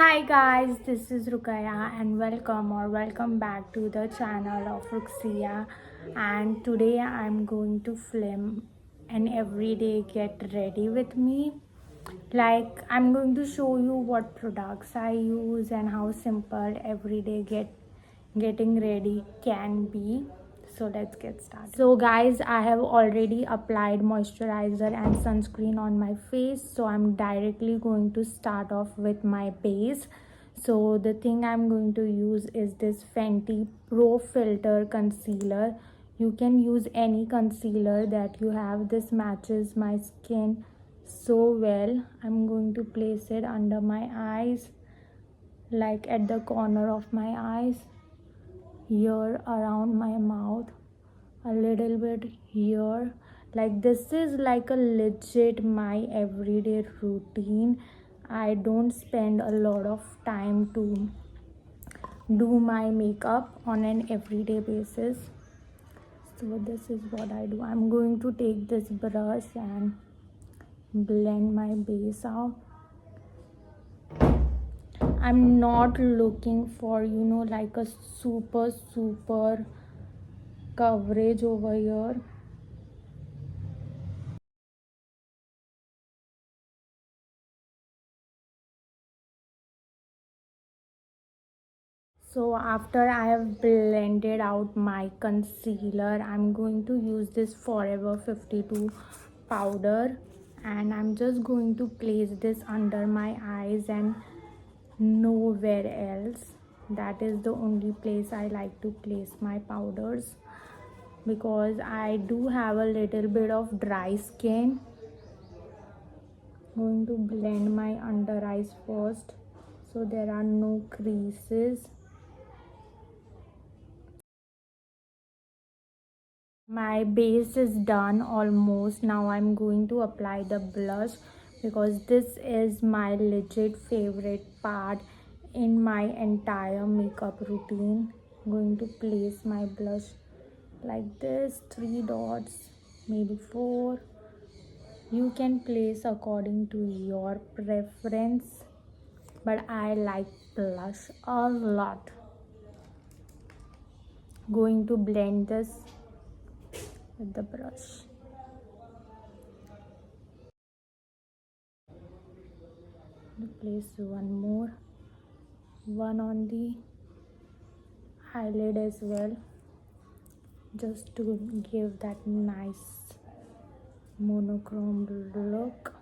Hi guys, this is Rukaya and welcome back to the channel of Ruxia. And today I'm going to film an everyday get ready with me. Like I'm going to show you what products I use and how simple everyday getting ready can be. So let's get started. So guys, I have already applied moisturizer and sunscreen on my face, so I'm directly going to start off with my base. So the thing I'm going to use is this Fenty Pro Filter concealer. You can use any concealer that you have. This matches my skin so well. I'm going to place it under my eyes, like at the corner of my eyes, here around my mouth, a little bit here. Like this is like a legit my everyday routine. I don't spend a lot of time to do my makeup on an everyday basis. So this is what I do. I'm going to take this brush and blend my base out. I'm not looking for like a super coverage over here. So after I have blended out my concealer, I'm going to use this Forever 52 powder, and I'm just going to place this under my eyes and nowhere else. That is the only place I like to place my powders, because I do have a little bit of dry skin. Going to blend my under eyes first so there are no creases. My base is done almost. Now I'm going to apply the blush, because this is my legit favorite part in my entire makeup routine. I'm going to place my blush like this, 3 dots, maybe 4. You can place according to your preference, but I like blush a lot. Going to blend this with the brush. Place one on the eyelid as well, just to give that nice monochrome look.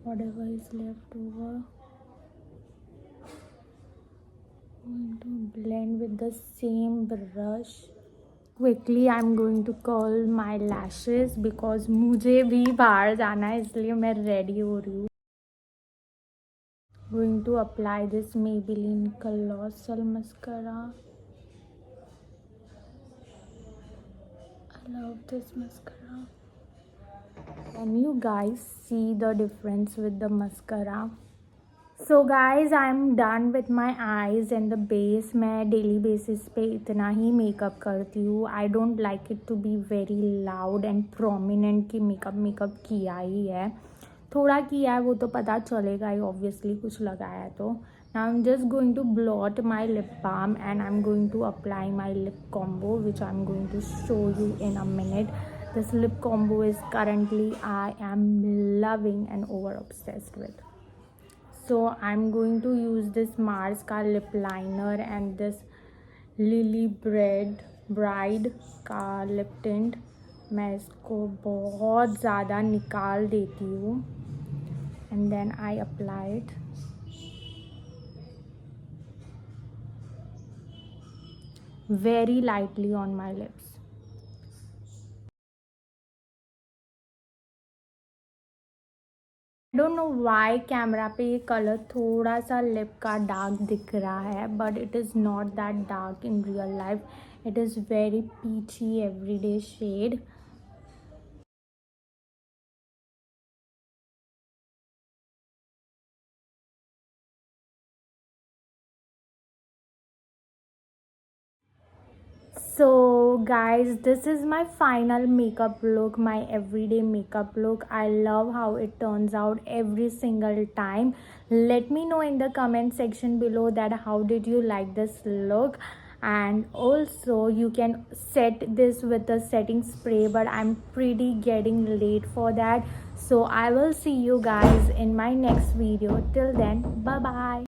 Whatever is left over, I'm going to blend with the same brush. Quickly I'm going to curl my lashes, because मुझे भी बाहर जाना है, इसलिए मैं ready हो रही हूँ. Going to apply this Maybelline Colossal Mascara. I love this mascara. Can you guys see the difference with the mascara? So guys, I'm done with my eyes and the base. मैं daily basis पे इतना ही makeup करती हूँ. I don't like it to be very loud and prominent कि makeup किया ही है. थोड़ा किया है वो तो पता चलेगा ही, obviously कुछ लगाया है तो. Now I'm just going to blot my lip balm and I'm going to apply my lip combo, which I'm going to show you in a minute. This lip combo is currently I am loving and over obsessed with. So I'm going to use this Mars का lip liner and this Lily Bride का lip tint. मैं इसको बहुत ज़्यादा निकाल देती हूँ and then I apply it. Very lightly on my lips. I don't know why camera पे ये कलर थोड़ा सा लिप का डार्क दिख रहा है, but it is not that dark in real life. It is very peachy everyday shade. So guys, this is my final makeup look, my everyday makeup look. I love how it turns out every single time. Let me know in the comment section below that how did you like this look. And also you can set this with a setting spray, but I'm pretty getting late for that. So I will see you guys in my next video. Till then, bye bye.